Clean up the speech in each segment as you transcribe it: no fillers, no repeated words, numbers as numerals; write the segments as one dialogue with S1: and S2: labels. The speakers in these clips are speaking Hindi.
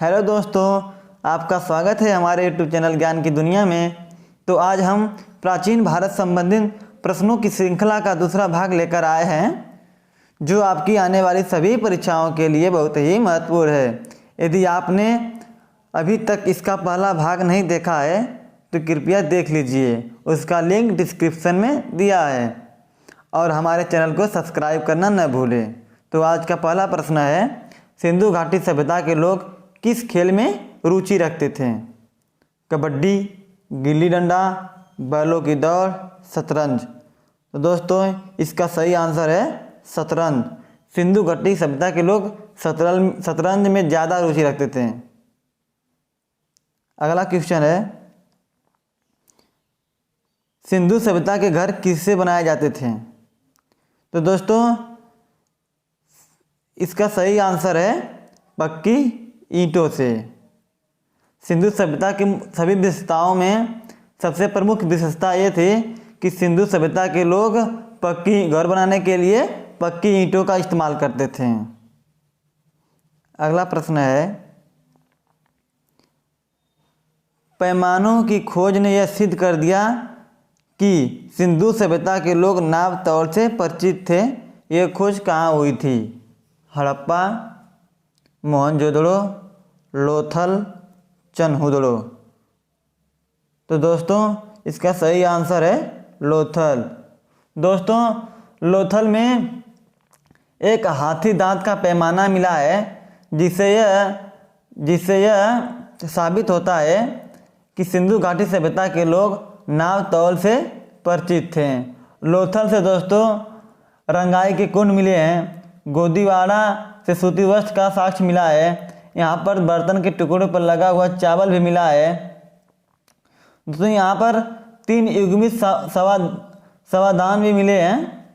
S1: हेलो दोस्तों, आपका स्वागत है हमारे यूट्यूब चैनल ज्ञान की दुनिया में। तो आज हम प्राचीन भारत संबंधित प्रश्नों की श्रृंखला का दूसरा भाग लेकर आए हैं, जो आपकी आने वाली सभी परीक्षाओं के लिए बहुत ही महत्वपूर्ण है। यदि आपने अभी तक इसका पहला भाग नहीं देखा है तो कृपया देख लीजिए, उसका लिंक डिस्क्रिप्शन में दिया है, और हमारे चैनल को सब्सक्राइब करना न भूलें। तो आज का पहला प्रश्न है, सिंधु घाटी सभ्यता के लोग किस खेल में रुचि रखते थे? कबड्डी, गिल्ली डंडा, बैलों की दौड़, शतरंज। तो दोस्तों इसका सही आंसर है शतरंज। सिंधु घाटी सभ्यता के लोग शतरंज में ज़्यादा रुचि रखते थे। अगला क्वेश्चन है, सिंधु सभ्यता के घर किससे बनाए जाते थे? तो दोस्तों इसका सही आंसर है पक्की ईंटों से। सिंधु सभ्यता की सभी विशेषताओं में सबसे प्रमुख विशेषता ये थी कि सिंधु सभ्यता के लोग पक्की घर बनाने के लिए पक्की ईंटों का इस्तेमाल करते थे। अगला प्रश्न है, पैमानों की खोज ने यह सिद्ध कर दिया कि सिंधु सभ्यता के लोग नाव तौर से परिचित थे। यह खोज कहाँ हुई थी? हड़प्पा, मोहनजोदड़ो, लोथल, चनहुदड़ो। तो दोस्तों इसका सही आंसर है लोथल। दोस्तों लोथल में एक हाथी दांत का पैमाना मिला है, जिससे यह साबित होता है कि सिंधु घाटी सभ्यता के लोग नाव तौल से परिचित थे। लोथल से दोस्तों रंगाई के कुंड मिले हैं, गोदीवाड़ा से सूती वस्त्र का साक्ष्य मिला है, यहाँ पर बर्तन के टुकड़े पर लगा हुआ चावल भी मिला है। दोस्तों यहाँ पर 3 युग्मित सवादान भी मिले हैं।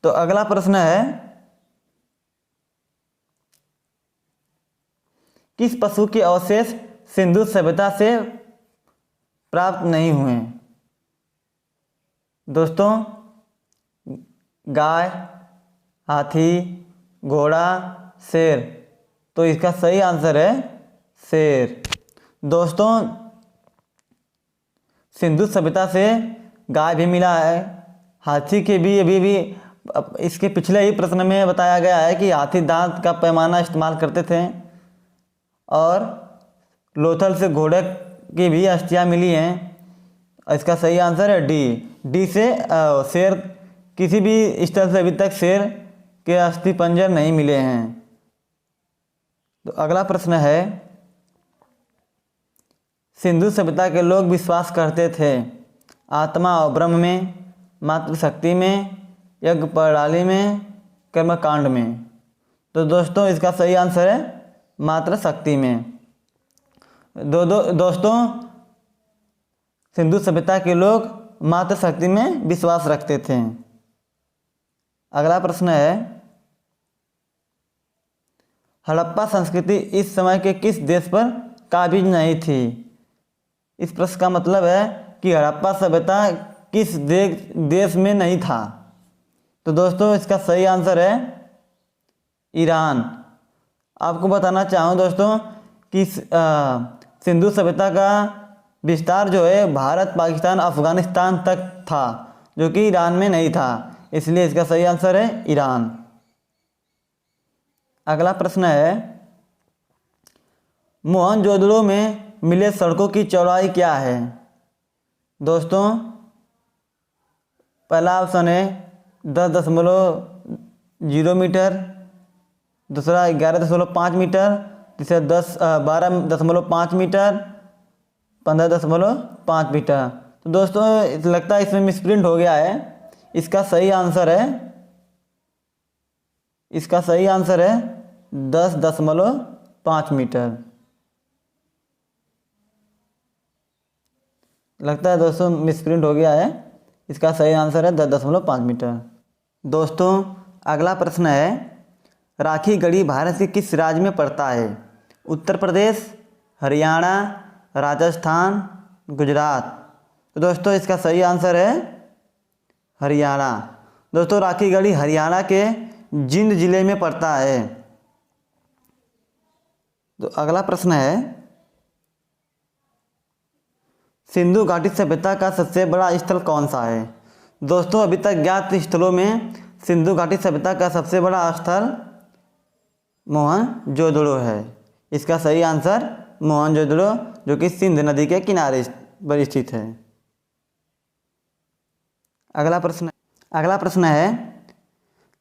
S1: तो अगला प्रश्न है, किस पशु के अवशेष सिंधु सभ्यता से प्राप्त नहीं हुए? दोस्तों गाय, हाथी, घोड़ा, शेर। तो इसका सही आंसर है शेर। दोस्तों सिंधु सभ्यता से गाय भी मिला है, हाथी के भी अभी इसके पिछले ही प्रश्न में बताया गया है कि हाथी दांत का पैमाना इस्तेमाल करते थे, और लोथल से घोड़े की भी अस्थियाँ मिली हैं। इसका सही आंसर है डी से शेर। किसी भी स्थल से अभी तक शेर के अस्थि पंजर नहीं मिले हैं। तो अगला प्रश्न है, सिंधु सभ्यता के लोग विश्वास करते थे आत्मा और ब्रह्म में, मातृशक्ति में, यज्ञ प्रणाली में, कर्मकांड में। तो दोस्तों इसका सही आंसर है मातृशक्ति में। दोस्तों सिंधु सभ्यता के लोग मातृशक्ति में विश्वास रखते थे। अगला प्रश्न है, हड़प्पा संस्कृति इस समय के किस देश पर काबिज नहीं थी? इस प्रश्न का मतलब है कि हड़प्पा सभ्यता किस देश में नहीं था। तो दोस्तों इसका सही आंसर है ईरान। आपको बताना चाहूँ दोस्तों कि सिंधु सभ्यता का विस्तार जो है भारत, पाकिस्तान, अफगानिस्तान तक था, जो कि ईरान में नहीं था, इसलिए इसका सही आंसर है ईरान। अगला प्रश्न है, मोहनजोदड़ो में मिले सड़कों की चौड़ाई क्या है? दोस्तों पहला ऑप्शन है 10.0 मीटर, दूसरा 11.5 मीटर, तीसरा 12.5 मीटर, 15.5 मीटर। तो दोस्तों लगता है इसमें मिसप्रिंट हो गया है। इसका सही आंसर है 10.5 मीटर। लगता है दोस्तों मिसप्रिंट हो गया है। इसका सही आंसर है 10.5 मीटर। दोस्तों अगला प्रश्न है, राखी गढ़ी भारत के किस राज्य में पड़ता है? उत्तर प्रदेश, हरियाणा, राजस्थान, गुजरात। तो दोस्तों इसका सही आंसर है हरियाणा। दोस्तों राखी गढ़ी हरियाणा के जिंद जिले में पड़ता है। तो अगला प्रश्न है, सिंधु घाटी सभ्यता का सबसे बड़ा स्थल कौन सा है? दोस्तों, अभी तक ज्ञात स्थलों में सिंधु घाटी सभ्यता का सबसे बड़ा स्थल मोहनजोदड़ो है। इसका सही आंसर मोहनजोदड़ो, जो कि सिंध नदी के किनारे पर स्थित है। अगला प्रश्न है,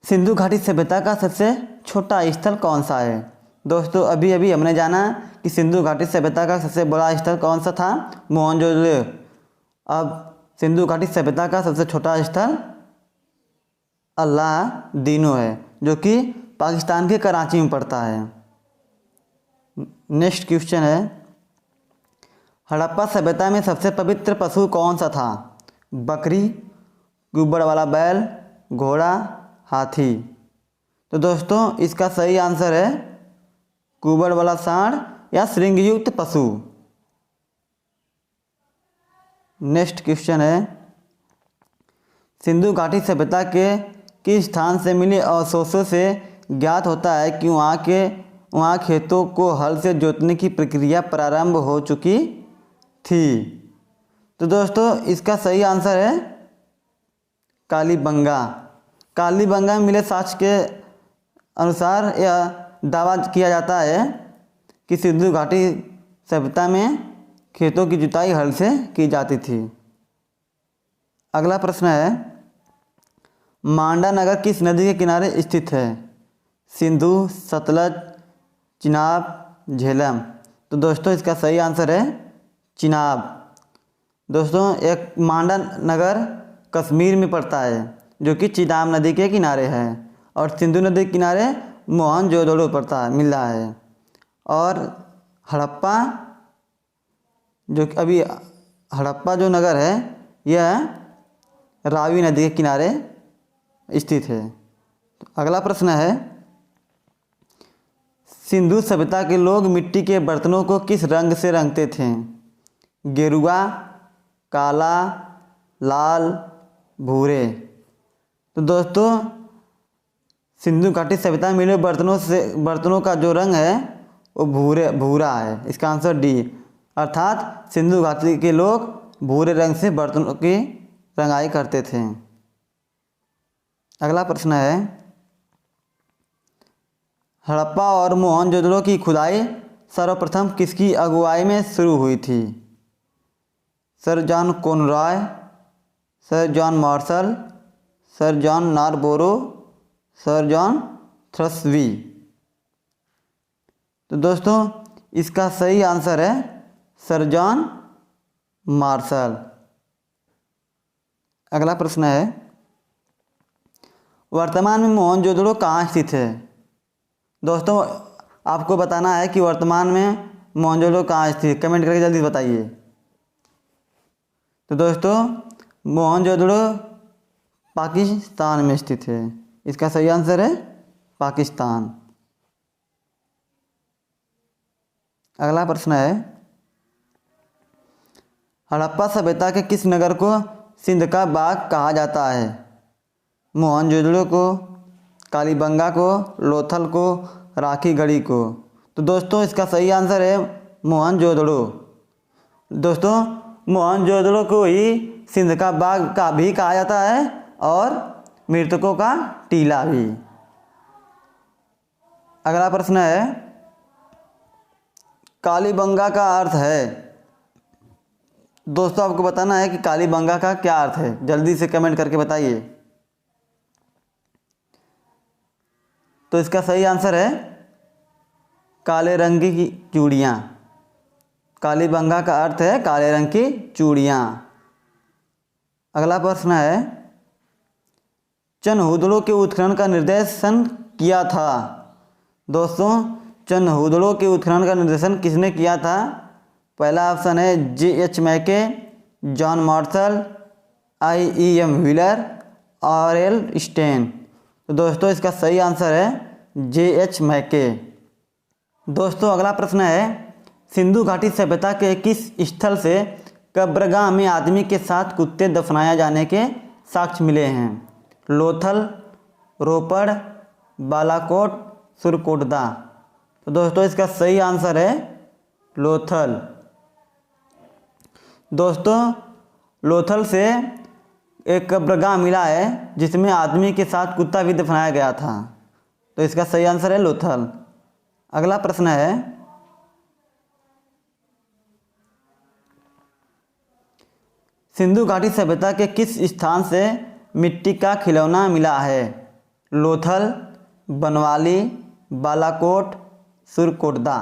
S1: सिंधु घाटी सभ्यता का सबसे छोटा स्थल कौन सा है? दोस्तों, अभी अभी हमने जाना कि सिंधु घाटी सभ्यता का सबसे बड़ा स्थल कौन सा था? मोहनजोदड़ो। अब सिंधु घाटी सभ्यता का सबसे छोटा स्थल अलादीनो है, जो कि पाकिस्तान के कराची में पड़ता है। नेक्स्ट क्वेश्चन है, हड़प्पा सभ्यता में सबसे पवित्र पशु कौन सा था? बकरी, कुबड़ वाला बैल, घोड़ा, हाथी। तो दोस्तों, इसका सही आंसर है कुबड़ वाला सांड या श्रृंगयुक्त पशु। नेक्स्ट क्वेश्चन है, सिंधु घाटी सभ्यता के किस स्थान से मिले अवशेषों से ज्ञात होता है कि वहाँ खेतों को हल से जोतने की प्रक्रिया प्रारंभ हो चुकी थी? तो दोस्तों, इसका सही आंसर है कालीबंगा। कालीबंगा में मिले साक्ष्य के अनुसार यह दावा किया जाता है कि सिंधु घाटी सभ्यता में खेतों की जुताई हल से की जाती थी। अगला प्रश्न है, मांडा नगर किस नदी के किनारे स्थित है? सिंधु, सतलज, चिनाब, झेलम। तो दोस्तों, इसका सही आंसर है चिनाब। दोस्तों, एक मांडा नगर कश्मीर में पड़ता है, जो कि चिनाब नदी के किनारे है, और सिंधु नदी के किनारे मोहनजोदड़ो पड़ता है, मिल रहा है। और हड़प्पा, जो अभी हड़प्पा जो नगर है, यह रावी नदी के किनारे स्थित है। तो अगला प्रश्न है, सिंधु सभ्यता के लोग मिट्टी के बर्तनों को किस रंग से रंगते थे? गेरुआ, काला, लाल, भूरे। तो दोस्तों, सिंधु घाटी सभ्यता में मिले बर्तनों का जो रंग है वो भूरा है। इसका आंसर डी, अर्थात सिंधु घाटी के लोग भूरे रंग से बर्तनों की रंगाई करते थे। अगला प्रश्न है, हड़प्पा और मोहनजोदड़ो की खुदाई सर्वप्रथम किसकी अगुवाई में शुरू हुई थी? Sir John Conroy, Sir John Marshall, Sir John Narborough, Sir John Thrusby. तो दोस्तों, इसका सही आंसर है सर जॉन मार्शल। अगला प्रश्न है, वर्तमान में मोहनजोदड़ो कहाँ स्थित है? दोस्तों, आपको बताना है कि वर्तमान में मोहनजोदड़ो कहाँ स्थित है, कमेंट करके जल्दी बताइए। तो दोस्तों, मोहनजोदड़ो पाकिस्तान में स्थित है। इसका सही आंसर है पाकिस्तान। अगला प्रश्न है, हड़प्पा सभ्यता के किस नगर को सिंध का बाग कहा जाता है? मोहनजोदड़ो को, कालीबंगा को, लोथल को, राखीगढ़ी को। तो दोस्तों, इसका सही आंसर है मोहनजोदड़ो। दोस्तों, मोहनजोदड़ो को ही सिंध का बाग का भी कहा जाता है और मृतकों का टीला भी। अगला प्रश्न है, कालीबंगा का अर्थ है? दोस्तों, आपको बताना है कि कालीबंगा का क्या अर्थ है, जल्दी से कमेंट करके बताइए। तो इसका सही आंसर है काले रंग की चूड़ियाँ। कालीबंगा का अर्थ है काले रंग की चूड़ियाँ। अगला प्रश्न है, चनहुदड़ो के उत्खनन का निर्देशन किया था? दोस्तों, चनहुदड़ो के उत्खनन का निर्देशन किसने किया था? पहला ऑप्शन है J.H. मैके, John Marshall, I.E.M. Wheeler, R.L. Stand. तो दोस्तों, इसका सही आंसर है J.H. मैके। दोस्तों, अगला प्रश्न है, सिंधु घाटी सभ्यता के किस स्थल से कब्रगाह में आदमी के साथ कुत्ते दफनाया जाने के साक्ष्य मिले हैं? लोथल, रोपड़, बालाकोट, सुरकोटदा। तो दोस्तों इसका सही आंसर है लोथल। दोस्तों लोथल से एक कब्रगाह मिला है जिसमें आदमी के साथ कुत्ता भी दफनाया गया था। तो इसका सही आंसर है लोथल। अगला प्रश्न है, सिंधु घाटी सभ्यता के किस स्थान से मिट्टी का खिलौना मिला है? लोथल, बनवाली, बालाकोट, सुरकोटदा।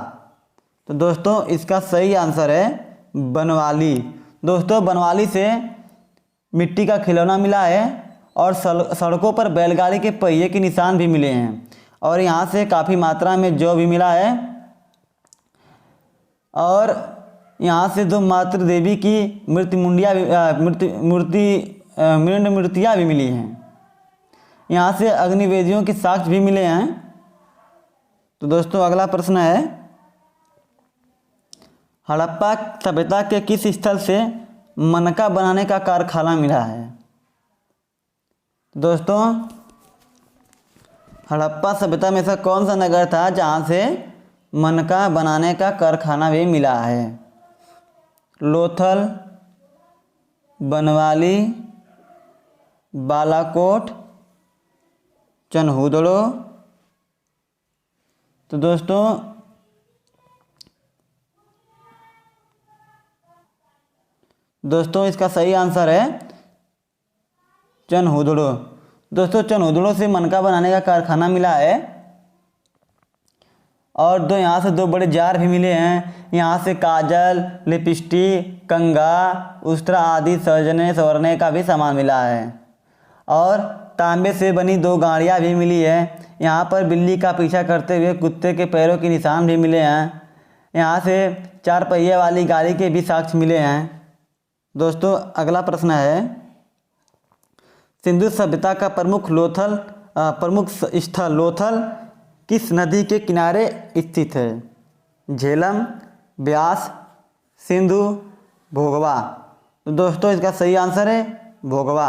S1: तो दोस्तों इसका सही आंसर है बनवाली। दोस्तों बनवाली से मिट्टी का खिलौना मिला है और सड़कों पर बैलगाड़ी के पहिए के निशान भी मिले हैं और यहाँ से काफ़ी मात्रा में जौ भी मिला है और यहाँ से दो मातृ देवी की मूर्तियाँ भी मिली हैं। यहाँ से अग्निवेदियों के साक्ष्य भी मिले हैं। तो दोस्तों अगला प्रश्न है, हड़प्पा सभ्यता के किस स्थल से मनका बनाने का कारखाना मिला है? दोस्तों हड़प्पा सभ्यता में ऐसा कौन सा नगर था जहाँ से मनका बनाने का कारखाना भी मिला है? लोथल, बनवाली, बालाकोट, चनहुदड़ो। तो दोस्तों इसका सही आंसर है चनहुदड़ो। दोस्तों चनहुदड़ो से मनका बनाने का कारखाना मिला है और यहाँ से दो बड़े जार भी मिले हैं। यहाँ से काजल, लिपस्टिक, कंघा, उस्त्रा आदि सजने संवरने का भी सामान मिला है और तांबे से बनी दो गाड़ियाँ भी मिली है। यहाँ पर बिल्ली का पीछा करते हुए कुत्ते के पैरों के निशान भी मिले हैं। यहाँ से 4 पहिए वाली गाड़ी के भी साक्ष्य मिले हैं। दोस्तों अगला प्रश्न है, सिंधु सभ्यता का प्रमुख स्थल लोथल किस नदी के किनारे स्थित है? झेलम, ब्यास, सिंधु, भोगवा। तो दोस्तों इसका सही आंसर है भोगवा।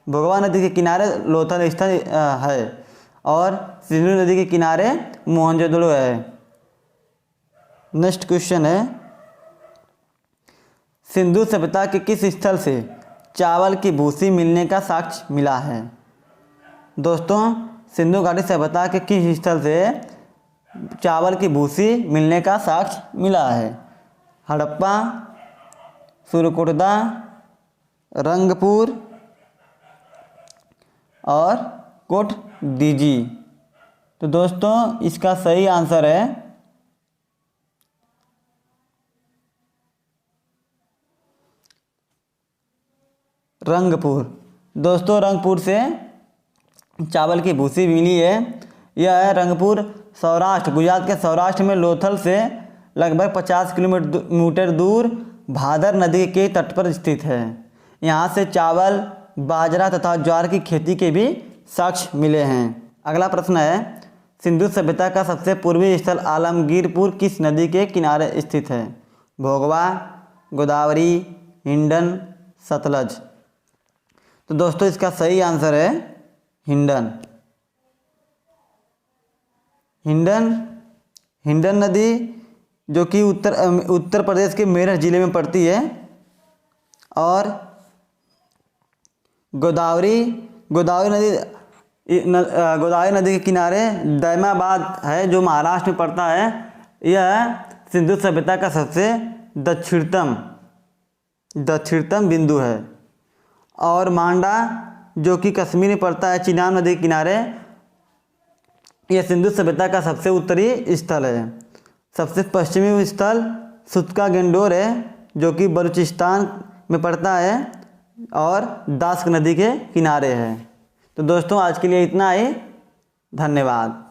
S1: भोगवा नदी के किनारे लोथल स्थल है और सिंधु नदी के किनारे मोहनजोदड़ो है। नेक्स्ट क्वेश्चन है, सिंधु सभ्यता के किस स्थल से चावल की भूसी मिलने का साक्ष्य मिला है? दोस्तों सिंधु घाटी सभ्यता के किस स्थल से चावल की भूसी मिलने का साक्ष्य मिला है? हड़प्पा, सुरकोटदा, रंगपुर और कोटदीजी। तो दोस्तों इसका सही आंसर है रंगपुर। दोस्तों रंगपुर से चावल की भूसी मिली है। यह है रंगपुर सौराष्ट्र, गुजरात के सौराष्ट्र में लोथल से लगभग 50 किलोमीटर दूर भादर नदी के तट पर स्थित है। यहाँ से चावल, बाजरा तथा ज्वार की खेती के भी साक्ष्य मिले हैं। अगला प्रश्न है, सिंधु सभ्यता का सबसे पूर्वी स्थल आलमगीरपुर किस नदी के किनारे स्थित है? भोगवा, गोदावरी, हिंडन, सतलज। तो दोस्तों इसका सही आंसर है हिंडन। हिंडन नदी जो कि उत्तर प्रदेश के मेरठ जिले में पड़ती है और गोदावरी नदी के किनारे दैमाबाद है जो महाराष्ट्र में पड़ता है। यह सिंधु सभ्यता का सबसे दक्षिणतम बिंदु है और मांडा जो कि कश्मीर में पड़ता है चिनाब नदी के किनारे, यह सिंधु सभ्यता का सबसे उत्तरी स्थल है। सबसे पश्चिमी स्थल सुत्का गेंडोर है जो कि बलूचिस्तान में पड़ता है और दास्क नदी के किनारे है। तो दोस्तों आज के लिए इतना ही, धन्यवाद।